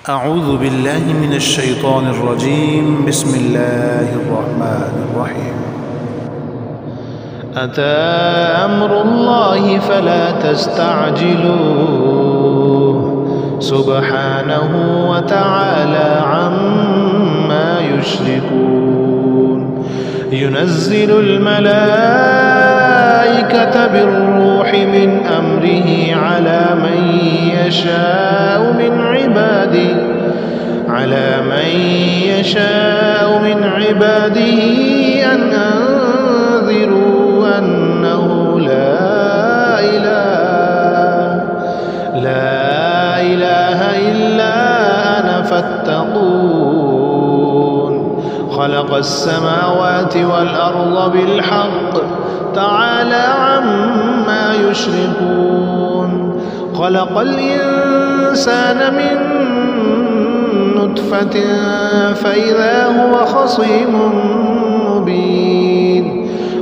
أعوذ بالله من الشيطان الرجيم. بسم الله الرحمن الرحيم. أتى أمر الله فلا تستعجلوه سبحانه وتعالى عما يشركون. ينزل الملائكة بالروح من أمره على من يشاء من عباده أن أنذروا أنه لا إله إلا أنا فاتقون. خلق السماوات والأرض بالحق تعالى عما يشركون. خلق الإنسان من نطفة فإذا هو خصيم مبين.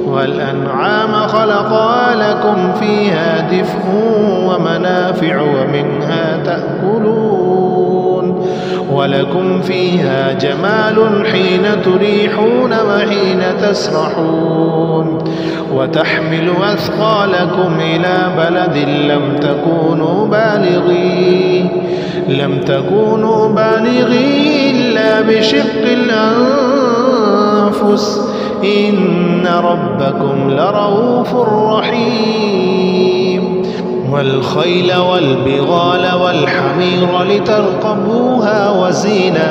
والأنعام خلقها لكم فيها دفء ومنافع ومنها تأكلون ولكم فيها جمال حين تريحون وحين تسرحون. وتحمل أثقالكم إلى بلد لم تكونوا بالغيه إلا بشق الأنفس إن ربكم لرؤوف رحيم. والخيل والبغال والحمير لتركبوها وزينة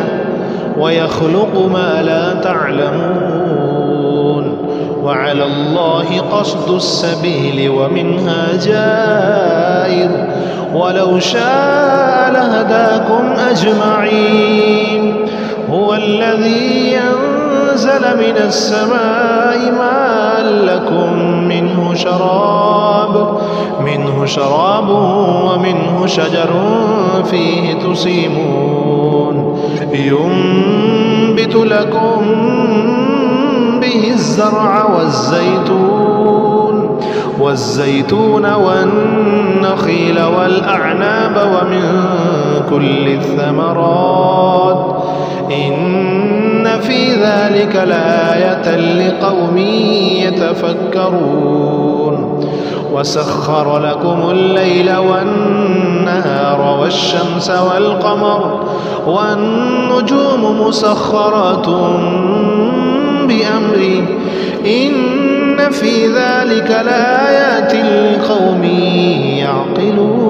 ويخلق ما لا تعلمون. وعلى الله قصد السبيل ومنها جائر ولو شاء لهداكم أجمعين. هو الذي ينزل من السماء ماء لكم منه شراب ومنه شجر فيه تسيمون. ينبت لكم به الزرع والزيتون والنخيل والأعناب ومن كل الثمرات إن في ذلك لآية لقوم يتفكرون. وسخر لكم الليل والنهار والشمس والقمر والنجوم مسخرات بأمره إن في ذلك لآيات لقوم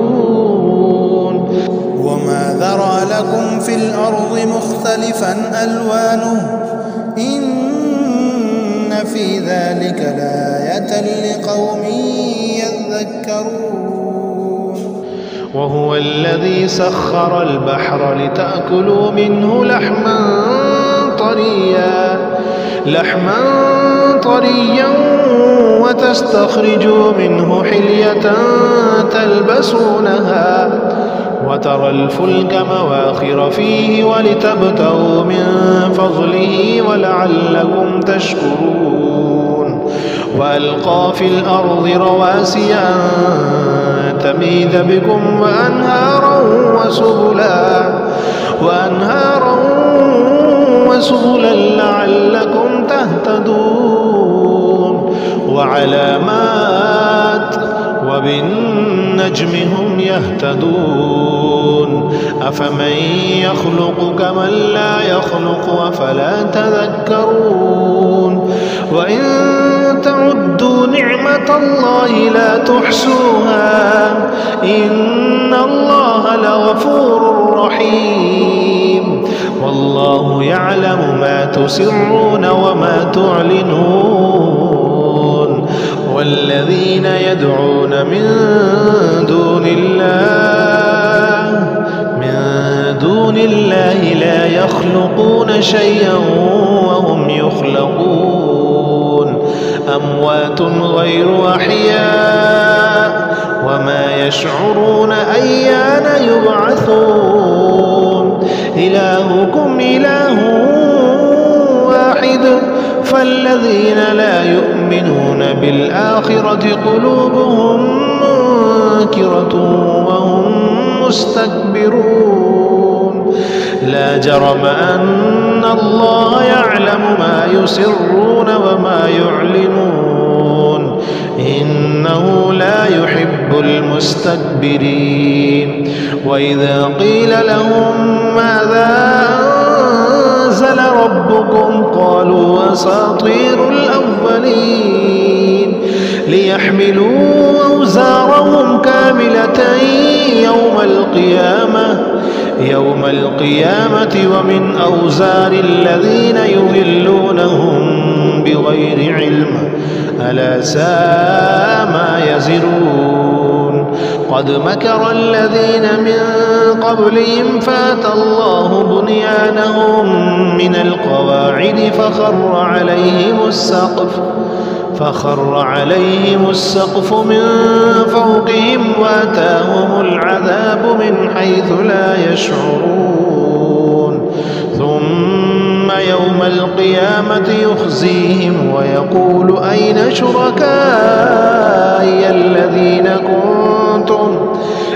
يعقلون. وما ذرأ لكم في الأرض مختلفا ألوانه إن في ذلك لآية لقوم يذكرون. وهو الذي سخر البحر لتأكلوا منه لحما طريا وتستخرجوا منه حلية تلبسونها وترى الفلك مواخر فيه ولتبتغوا من فضله ولعلكم تشكرون. وألقى في الأرض رواسي أن تميد بكم وأنهارا وسبلا لعلكم تهتدون. وعلامات وبالنجم هم يهتدون. أفمن يخلق كمن لا يخلق أفلا تذكرون. وإن تعدوا نعمة الله لا تحصوها إن الله لغفور رحيم. والله يعلم ما تسرون وما تعلنون. والذين يدعون من دون الله لا يخلقون شيئا وهم يخلقون. أموات غير أحياء وما يشعرون أيان يبعثون. إلهكم إله واحد فالذين لا يؤمنون بالآخرة قلوبهم منكرة وهم مستكبرون لا جرم أن الله يعلم ما يسرون وما يعلنون إنه لا يحب المستكبرين وإذا قيل لهم ماذا أنزل ربكم قالوا أساطير الأولين ليحملوا أوزارهم كاملة يوم القيامة ومن أوزار الذين يضلونهم بغير علم ألا ساء ما يزرون قد مكر الذين من قبلهم فأتى الله بنيانهم من القواعد فخر عليهم السقف من فوقهم وأتاهم العذاب من حيث لا يشعرون ثم يوم القيامة يخزيهم ويقول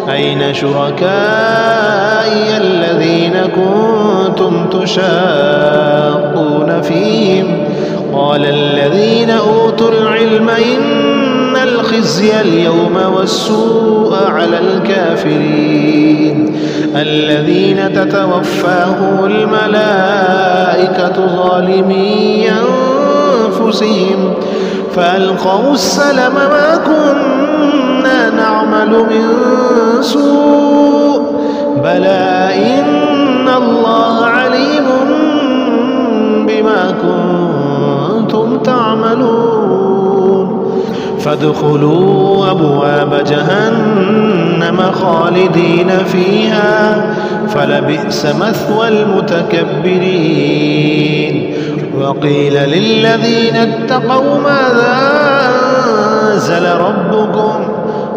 أين شركائي الذين كنتم تشاقون فيهم قال الذين أوتوا العلم إن الخزي اليوم والسوء على الكافرين الذين تتوفاهم الملائكة ظالمي أنفسهم فألقوا السلم ما كنا نعمل من سوء بلى إن الله عليم بما كنتم تعملون فادخلوا أبواب جهنم خالدين فيها فلبئس مثوى المتكبرين وقيل للذين اتقوا ماذا أنزل ربكم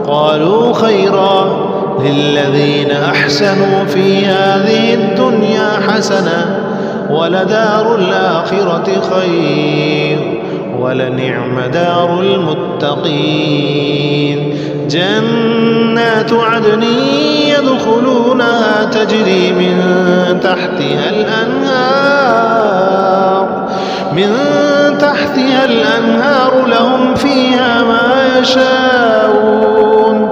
قالوا خيرا للذين أحسنوا في هذه الدنيا حسنة ولدار الآخرة خير ولنعم دار المتقين جنات عدن يدخلونها تجري من تحتها الأنهار لهم فيها ما يشاءون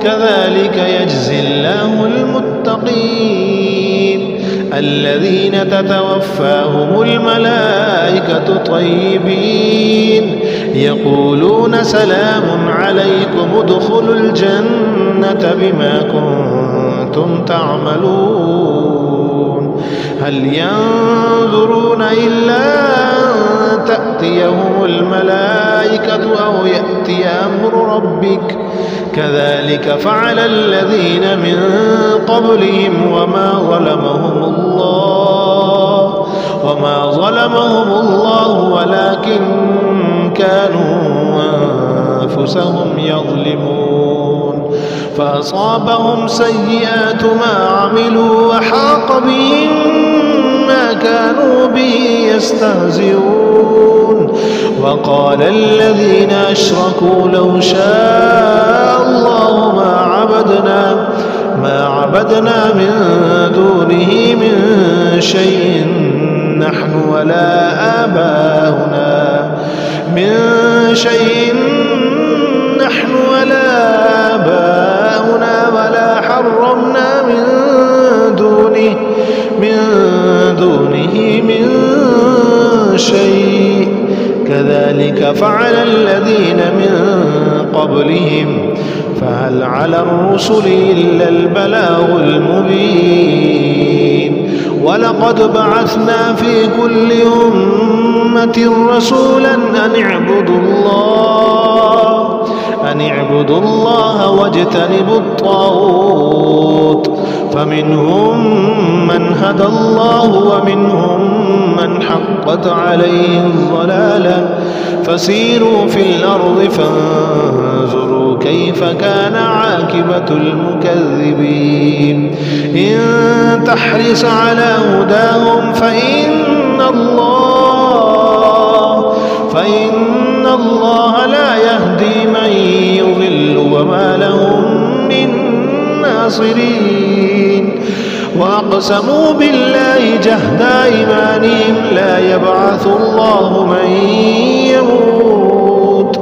كذلك يجزي الله المتقين الذين تتوفاهم الملائكة طيبين يقولون سلام عليكم ادخلوا الجنة بما كنتم تعملون هل ينظرون إلا أن تأتيهم الملائكة أو يأتي أمر ربك كذلك فعل الذين من قبلهم وما ظلمهم الله ولكن كانوا أنفسهم يظلمون فأصابهم سيئات ما عملوا وحاق بهم ما كانوا به يستهزئون وقال الذين أشركوا لو شاء الله ما عبدنا من دونه من شيء نحن ولا آباؤنا ولا حرمنا من دونه من شيء كذلك فعل الذين من قبلهم فهل على الرسل إلا البلاغ المبين ولقد بعثنا في كل أمة رسولا أن اعبدوا الله واجتنبوا الطاغوت فمنهم من هدى الله ومنهم من حقت عليه الضلالة فسيروا في الأرض فانظروا كيف كان عاقبة المكذبين إن تحرص على هداهم فإن الله لا يهدي من يضل وما لهم من الناصرين. وأقسموا بالله جهد أيمانهم لا يبعث الله من يموت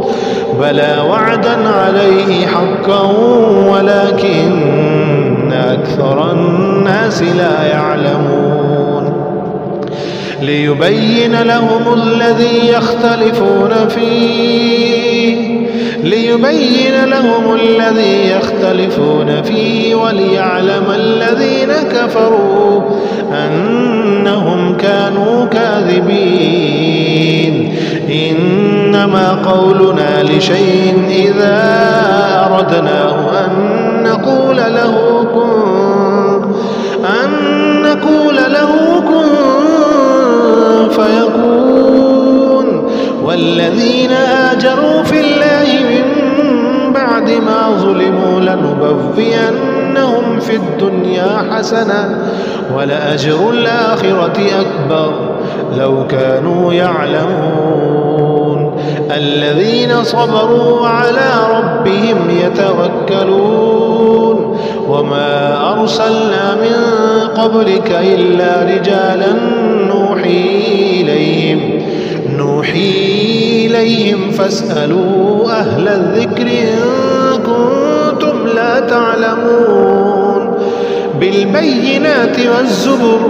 بلى وعدا عليه حقا ولكن أكثر الناس لا يعلمون. ليبين لهم الذي يختلفون فيه وليعلم الذين كفروا أنهم كانوا كاذبين. إنما قولنا لشيء إذا أردناه أن نقول له كن فيكون. والذين هاجروا في الله من بعد ما ظلموا لنبوئنهم في الدنيا حسنة ولأجر الآخرة أكبر لو كانوا يعلمون. الذين صبروا وعلى ربهم يتوكلون. وما أرسلنا من قبلك إلا رجالا نوحي إليهم فاسألوا أهل الذكر إن كنتم لا تعلمون. بالبينات والزبر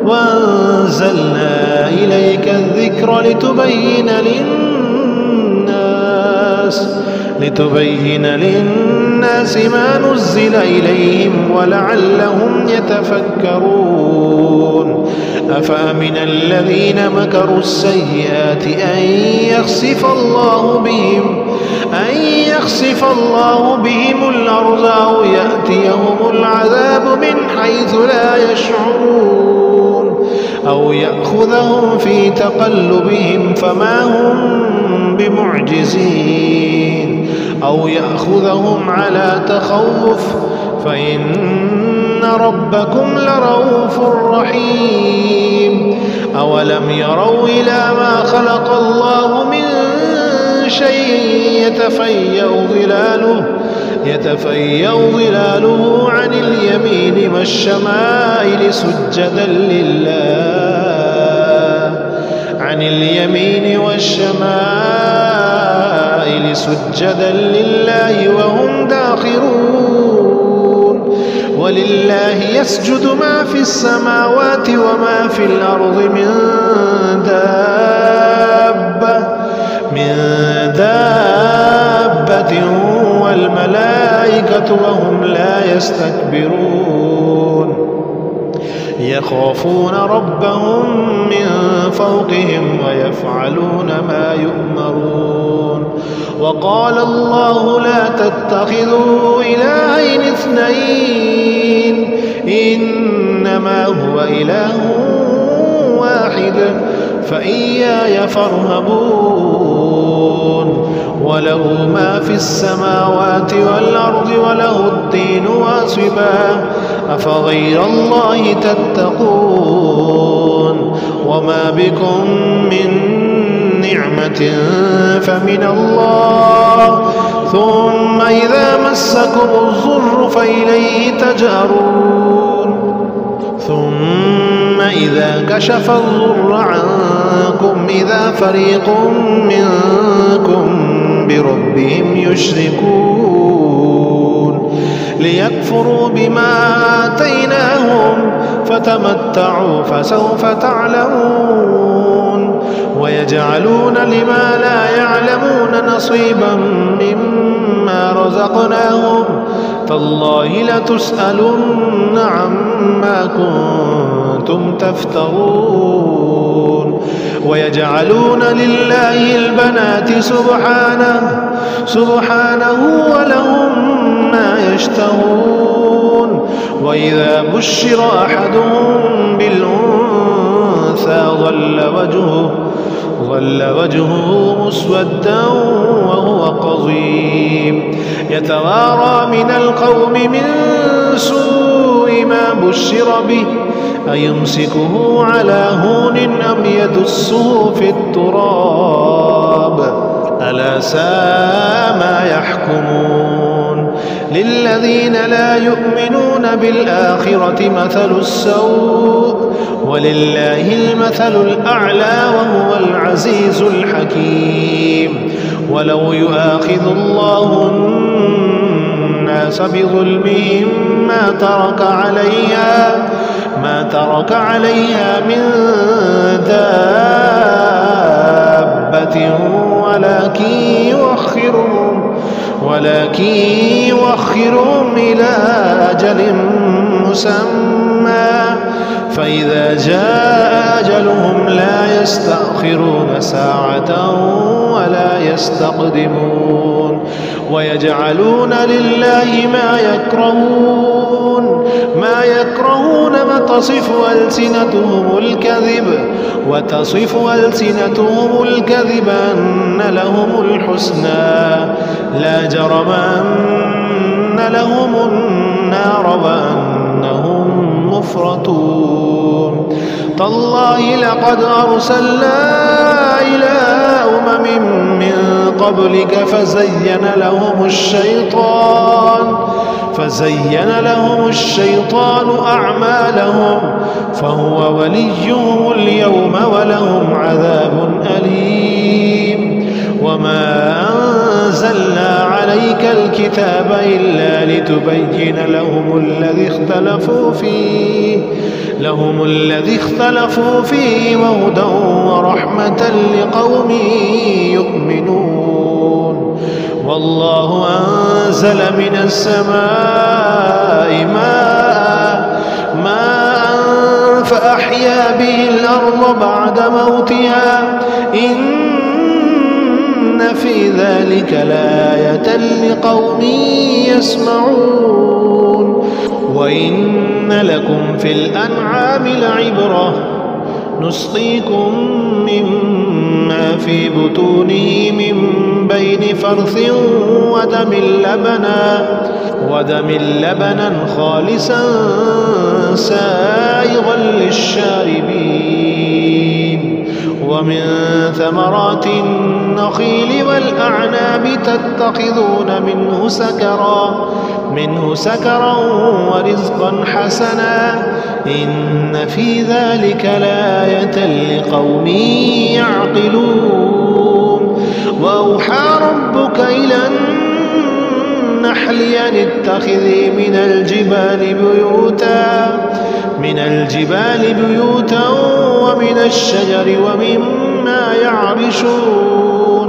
وأنزلنا إليك الذكر لتبين للناس ما نزل إليهم ولعلهم يتفكرون. أفأمن الذين مكروا السيئات أن يخسف الله بهم الأرض أو يأتيهم العذاب من حيث لا يشعرون أو يأخذهم في تقلبهم فما هم بمعجزين أو يأخذهم على تخوف فإن ربكم لرؤوف رحيم. أولم يروا إلى ما خلق الله من شيء يتفيأ ظلاله عن اليمين والشمائل سجدا لله وهم داخرون. ولله يسجد ما في السماوات وما في الأرض من دابة والملائكة وهم لا يستكبرون يخافون ربهم من فوقهم ويفعلون ما يؤمرون. وقال الله لا تتخذوا إلهين اثنين إنما هو إله واحد فإياي فارهبون. وله ما في السماوات والأرض وله الدين واصبا أفغير الله تتقون. وما بكم من نعمة فمن الله ثم إذا مسكم الضر فإليه تجأرون. ثم إذا كشف الضر عنكم إذا فريق منكم بربهم يشركون. ليكفروا بما آتيناهم فتمتعوا فسوف تعلمون. ويجعلون لما لا يعلمون نصيبا مما رزقناهم تالله لتسألن عما كنتم تفترون. ويجعلون لله البنات سبحانه ولهم ما يشتهون. وإذا بشر أحدهم بالأنثى ظل وجهه مسودا وهو قضيب يتوارى من القوم من سوء ما بشر به أيمسكه على هون أم يدسه في التراب ألا ساء ما يحكمون. للذين لا يؤمنون بالآخرة مثل السوء ولله المثل الأعلى وهو العزيز الحكيم. ولو يؤاخذ الله الناس بظلمهم ما ترك عليها من دابة ولكن يوخرهم إلى أجل مسمى فإذا جاء أجلهم لا يستأخرون ساعة ولا يستقدمون. ويجعلون لله ما يكرهون وتصف ألسنتهم الكذب أن لهم الحسنى لا جرم أن لهم النار وأنهم مفرطون. تالله لقد أرسلنا إلى من قبلك فزين لهم الشيطان أعمالهم فهو وليهم اليوم ولهم عذاب أليم. وما أنزلنا عليك الكتاب إلا لتبين لهم الذي اختلفوا فيه وهدى ورحمة لقوم يؤمنون. والله أنزل من السماء ماء فأحيا به الأرض بعد موتها إن في ذلك لآية لقوم يسمعون. وإن لكم في الأنعام لعبرة نسقيكم مما في بطونه من بين فرث ودم لبنا خالصا سائغا للشاربين. ومن ثمرات النخيل والأعناب تتخذون منه سكرا ورزقا حسنا إن في ذلك لآية لقوم يعقلون. وأوحى ربك إلى النحل أن اتخذي من الجبال بيوتا ومن الشجر ومما يعرشون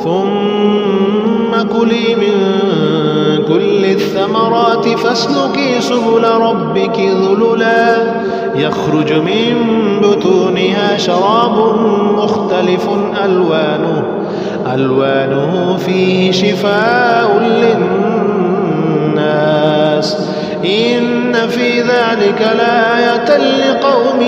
ثم كلي من كل الثمرات فاسلكي سبل ربك ذللا يخرج من بطونها شراب مختلف ألوانه فيه شفاء للناس إن في ذلك لآية لقوم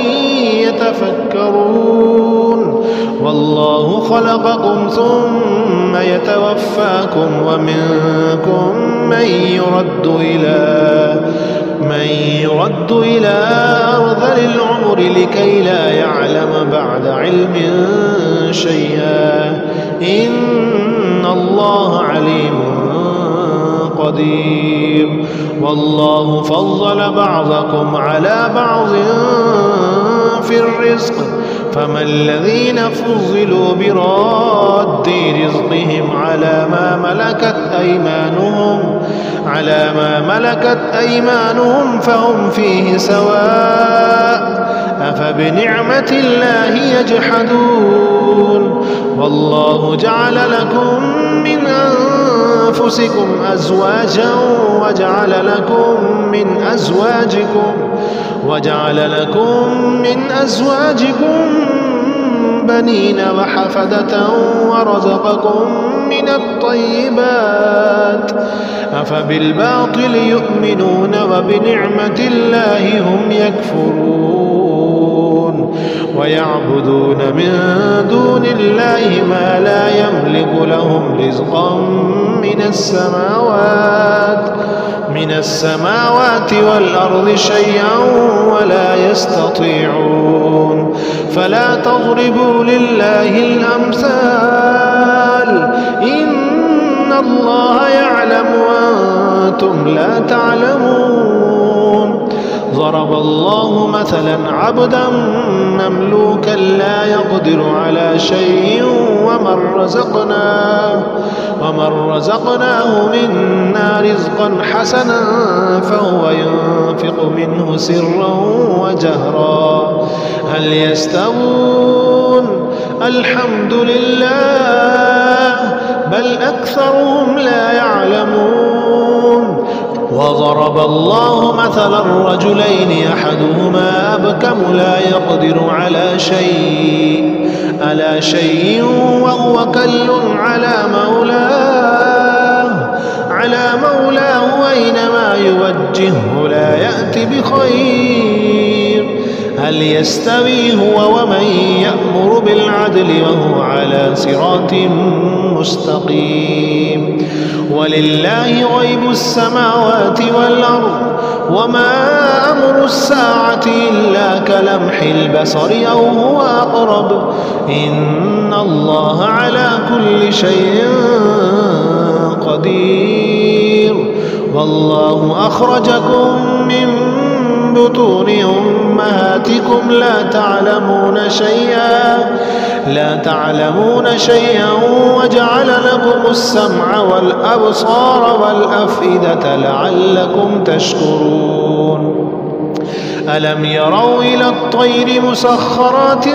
يتفكرون. والله خلقكم ثم يتوفاكم ومنكم من يرد إلى أرذل العمر لكي لا يعلم بعد علم شيئا إن الله عليم قدير. والله فضل بعضكم على بعض في الرزق فما الذين فضلوا براد رزقهم على ما ملكت أيمانهم فهم فيه سواء أفبنعمة الله يجحدون. والله جعل لكم من أنفسكم أزواجا وجعل لكم من أزواجكم بنين وحفدة ورزقكم من الطيبات أفبالباطل يؤمنون وبنعمة الله هم يكفرون. ويعبدون من دون الله ما لا يملك لهم رزقا من السماوات والأرض شيئا ولا يستطيعون. فلا تضربوا لله الأمثال إن الله يعلم وأنتم لا تعلمون. ضرب الله مثلا عبدا مملوكا لا يقدر على شيء ومن رزقناه منا رزقا حسنا فهو ينفق منه سرا وجهرا هل يستوون؟ الحمد لله بل أكثرهم لا يعلمون. وضرب الله مثلا رجلين أحدهما أبكم لا يقدر على شيء وهو كل على مولاه أينما يوجهه لا يأتي بخير. هل يستوي هو ومن يأمر بالعدل وهو على صراط مستقيم؟ ولله غيب السماوات والأرض وما أمر الساعة إلا كلمح البصر أو هو أقرب إن الله على كل شيء قدير. والله أخرجكم من بطون أمهاتكم لا تعلمون شيئا وجعل لكم السمع والأبصار والأفئدة لعلكم تشكرون. ألم يروا إلى الطير مسخرات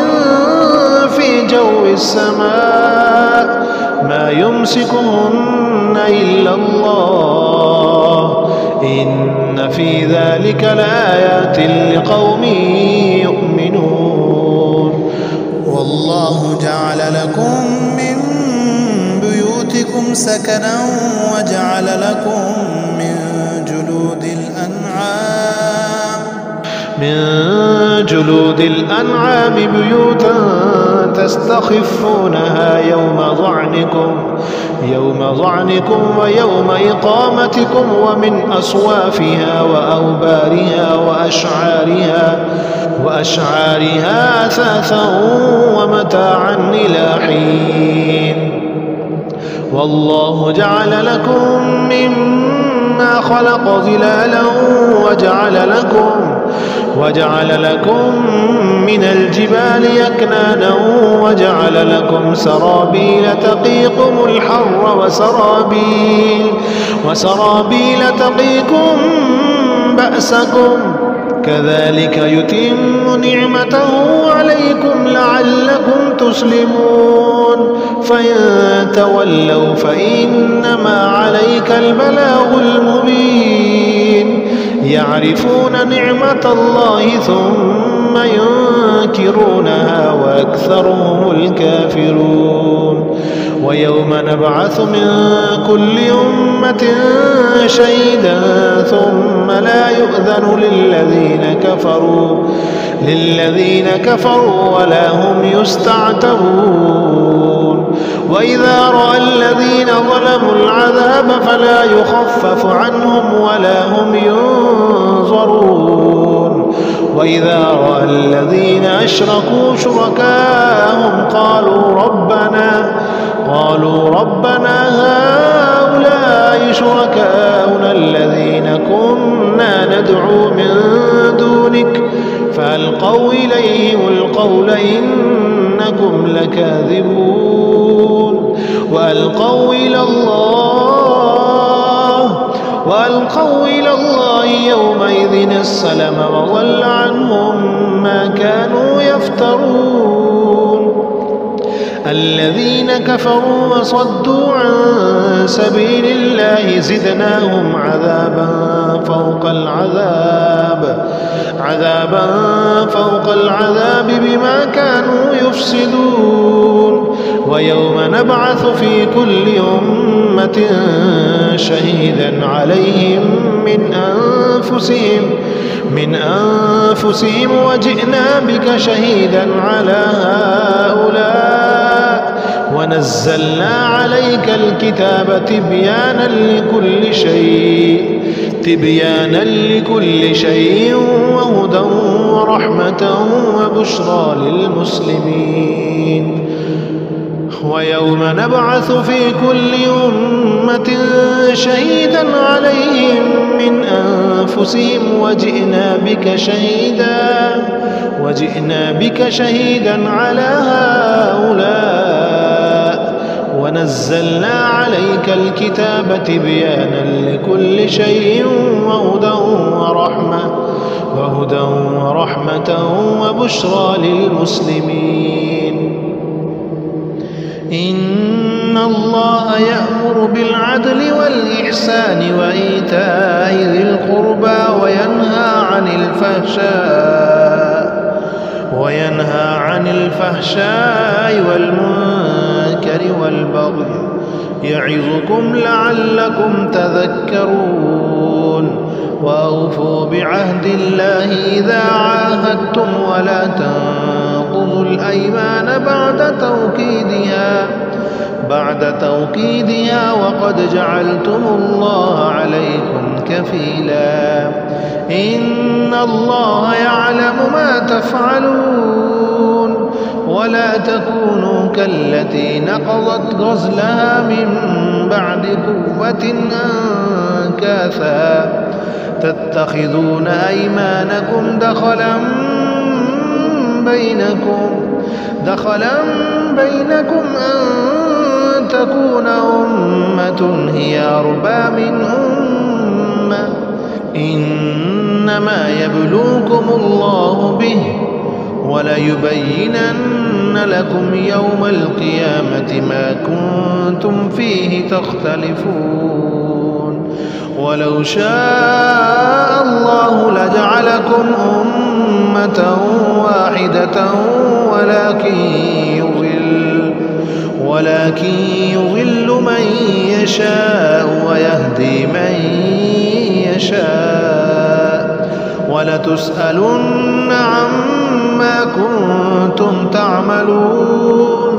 في جو السماء ما يمسكهن إلا الله إن في ذلك لآيات لقوم يؤمنون. والله جعل لكم من بيوتكم سكنا وجعل لكم من جلود الأنعام بيوتا تستخفونها يوم ظعنكم ويوم إقامتكم ومن أصوافها وأوبارها وأشعارها أثاثا ومتاعا إلى حين. والله جعل لكم مما خلق ظلالا وجعل لكم من الجبال يكنانا وجعل لكم سرابيل تقيكم الحر وسرابيل تقيكم بأسكم كذلك يتم نعمته عليكم لعلكم تسلمون. فإن تولوا فإنما عليك البلاغ المبين. يعرفون نعمة الله ثم ينكرونها وأكثرهم الكافرون. ويوم نبعث من كل أمة شهيدا ثم لا يؤذن للذين كفروا ولا هم يستعتبون. وإذا رأى الذين ظلموا العذاب فلا يخفف عنهم ولا هم ينظرون. وإذا رأى الذين أشركوا شركاءهم قالوا ربنا هؤلاء شركاؤنا الذين كنا ندعو من دونك فألقوا إليهم القول إنكم لكاذبون. وألقوا إلى الله يومئذ السلم وضل عنهم ما كانوا يفترون. الذين كفروا وصدوا عن سبيل الله زدناهم عذابا فوق العذاب بما كانوا يفسدون. ويوم نبعث في كل أمة شهيدا عليهم من أنفسهم وجئنا بك شهيدا على هؤلاء ونزلنا عليك الكتاب تبيانا لكل شيء وهدى ورحمة وبشرى للمسلمين. ويوم نبعث في كل أمة شهيدا عليهم من أنفسهم وجئنا بك شهيدا على هؤلاء ونزلنا عليك الكتاب تبيانا لكل شيء وهدى ورحمة وبشرى للمسلمين. إن الله يأمر بالعدل والإحسان وإيتاء ذي القربى وينهى عن الفحشاء والمنكر والبغي يعظكم لعلكم تذكرون. وأوفوا بعهد الله إذا عاهدتم ولا تنقضوا الأيمان بعد توكيدها وقد جعلتم الله عليكم كفيلا. إن الله يعلم ما تفعلون. ولا تكونوا كالتي نقضت غزلها من بعد قوة أنكاثا تتخذون أيمانكم دخلا بينكم أن تكون أمة هي أربى من أمة إنما يبلوكم الله به وليبينن لكم يوم القيامة ما كنتم فيه تختلفون. ولو شاء الله لجعلكم أمة واحدة ولكن يضل من يشاء ويهدي من يشاء ولتسألن عما كنتم تعملون.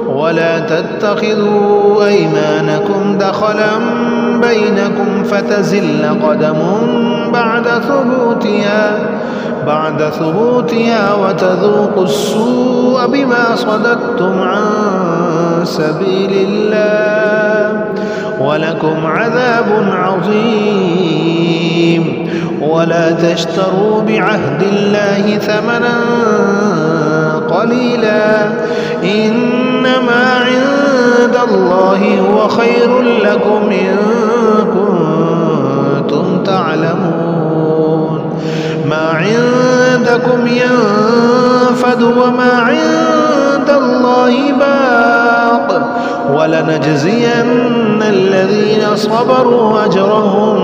ولا تتخذوا أيمانكم دخلا بينكم فتزل قدم بعد ثبوتها وتذوقوا السوء بما صددتم عن سبيل الله ولكم عذاب عظيم. ولا تشتروا بعهد الله ثمنا قليلا إنما عند الله هو خير لكم إن كنتم تعلمون. ما عندكم ينفد وما عند الله باق ولنجزين الذين صبروا أجرهم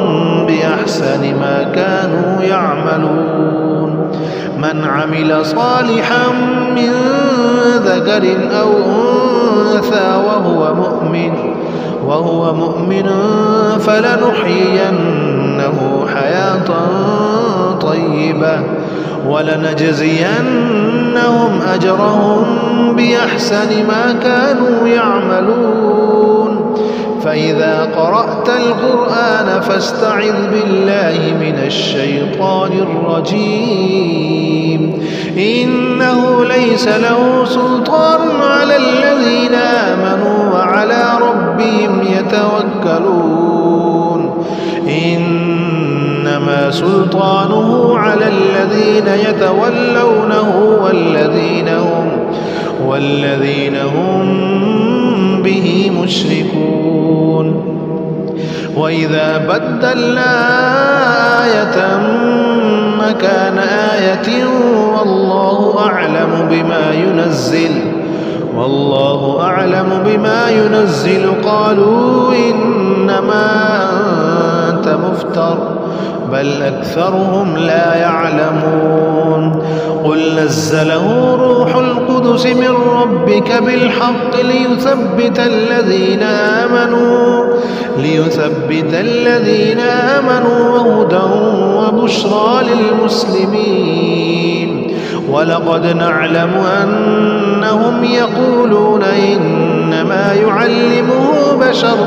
بأحسن ما كانوا يعملون. من عمل صالحا من ذكر أو أنثى وهو مؤمن فلنحيينه حياة طيبة ولنجزينهم أجرهم بأحسن ما كانوا يعملون. فإذا قرأت القرآن فاستعذ بالله من الشيطان الرجيم. إنه ليس له سلطان على الذين آمنوا وعلى ربهم يتوكلون. إنما سلطانه على الذين يتولونه والذين هم به مشركون. وإذا بدلنا آية مكان آية والله أعلم بما ينزل قالوا إنما أنت مفتر بل أكثرهم لا يعلمون. قل نزله روح القدس من ربك بالحق ليثبت الذين آمنوا وهدى وبشرى للمسلمين. ولقد نعلم أنهم يقولون إنما يعلمه بشر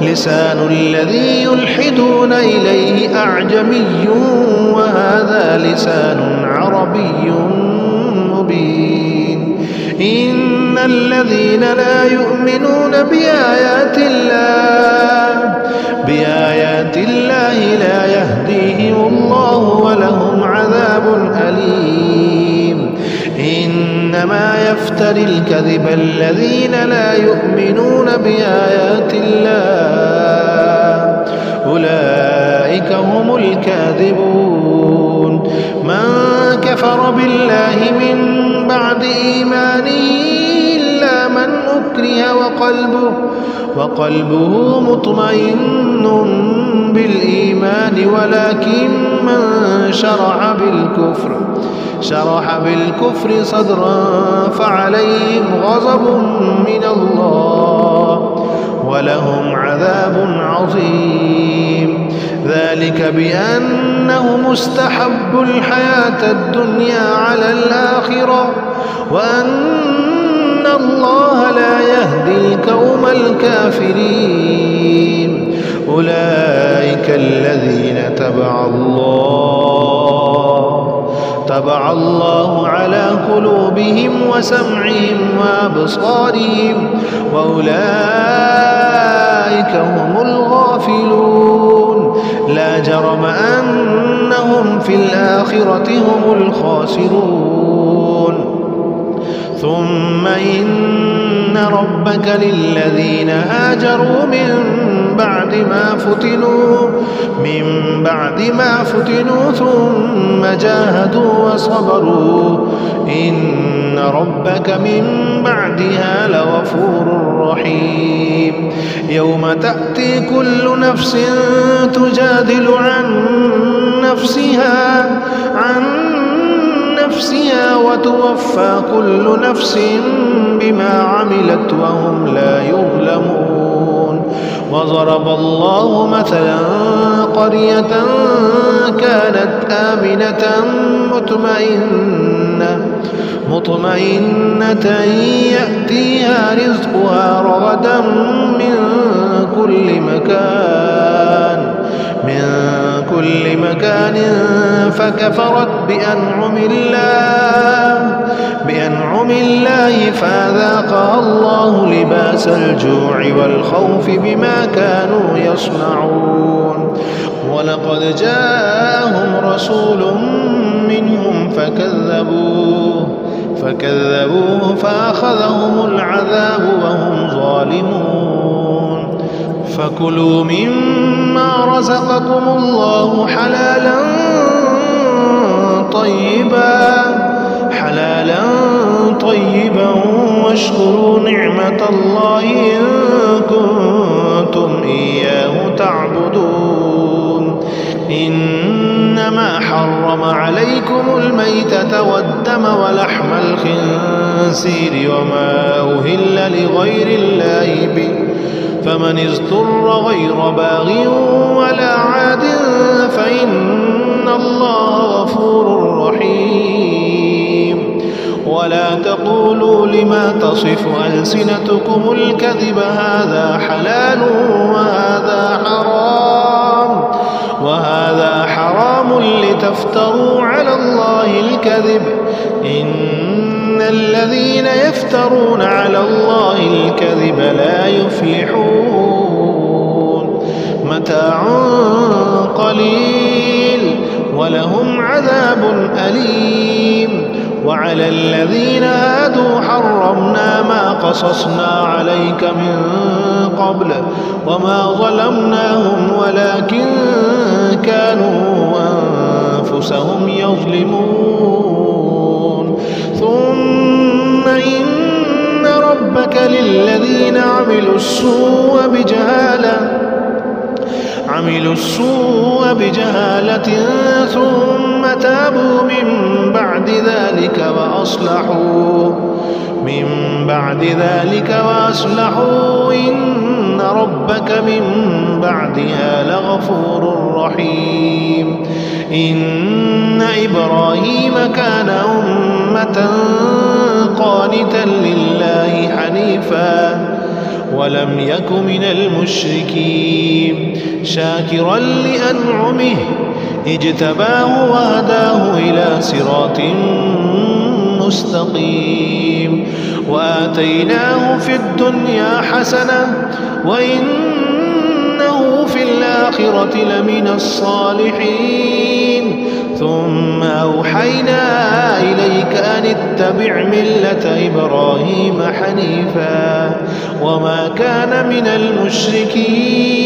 لسان الذي يلحدون إليه أعجمي وهذا لسان عربي مبين. إن الذين لا يؤمنون بآيات الله لا يهديهم الله ولهم عذاب أليم. إنما يفتري الكذب الذين لا يؤمنون بآيات الله أولئك هم الكاذبون. من كفر بالله من بعد إيمانه إلا من أكره وقلبه مطمئن بالإيمان ولكن من شرح بالكفر صدرا فعليهم غضب من الله ولهم عذاب عظيم. ذلك بأنهم استحبوا الحياة الدنيا على الآخرة وأن الله لا يهدي القوم الكافرين. أولئك الذين طبع الله على قلوبهم وسمعهم وأبصارهم وأولئك هم الغافلون. لا جرم أنهم في الآخرة هم الخاسرون. ثم إن ربك للذين هاجروا من بعد ما فتنوا ثم جاهدوا وصبروا إن ربك من بعدها لغفور رحيم. يوم تأتي كل نفس تجادل عن نفسها وتوفى كل نفس بما عملت وهم لا يظلمون. وضرب الله مثلا قرية كانت آمنة مطمئنة يأتيها رزقها رغدا من كل مكان فكفرت بأنعم الله فأذاقها الله لباس الجوع والخوف بما كانوا يصنعون. ولقد جاءهم رسول منهم فكذبوه فأخذهم العذاب وهم ظالمون. فكلوا مما رزقكم الله حلالا طيبا واشكروا نعمة الله إن كنتم إياه تعبدون. إنما حرم عليكم الميتة والدم ولحم الخنزير وما أهل لغير الله به فمن اضطر غير باغ ولا عاد فإن الله غفور رحيم. ولا تقولوا لما تصف ألسنتكم الكذب هذا حلال وهذا حرام لتفتروا على الله الكذب. إن الذين يفترون على الله الكذب لا يفلحون. متاع قليل ولهم عذاب أليم. وعلى الذين هادوا حرمنا ما قصصنا عليك من قبل وما ظلمناهم ولكن كانوا أنفسهم يظلمون. ثم إن ربك للذين عملوا السوء بجهالة ثم تابوا من بعد ذلك وأصلحوا إن ربك من بعدها لغفور رحيم. إن إبراهيم كان أمة قانتا لله حنيفا ولم يك من المشركين شاكرا لأنعمه اجتباه وهداه إلى صراط مستقيم. وآتيناه في الدنيا حسنة وإنه في الآخرة لمن الصالحين ثم أوحينا إليك أن اتبع ملة إبراهيم حنيفا وما كان من المشركين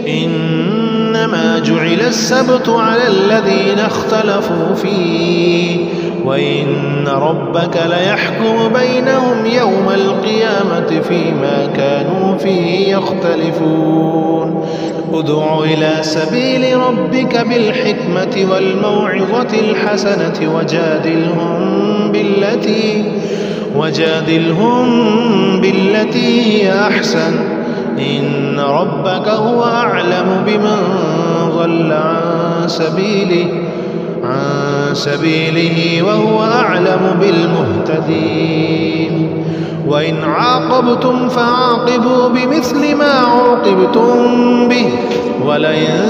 إنما جعل السبت على الذين اختلفوا فيه وإن ربك ليحكم بينهم يوم القيامة فيما كانوا فيه يختلفون ادع إلى سبيل ربك بالحكمة والموعظة الحسنة وجادلهم بالتي هي أحسن إن ربك هو أعلم بمن ضل عن سبيله وهو أعلم بالمهتدين وإن عاقبتم فعاقبوا بمثل ما عوقبتم به ولئن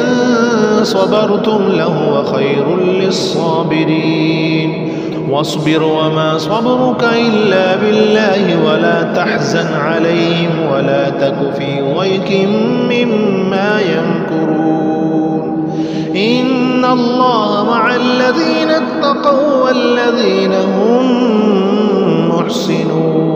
صبرتم لهو خير للصابرين واصبر وما صبرك إلا بالله ولا تحزن عليهم ولا تك في ضيق مما يمكرون إن الله مع الذين اتقوا والذين هم محسنون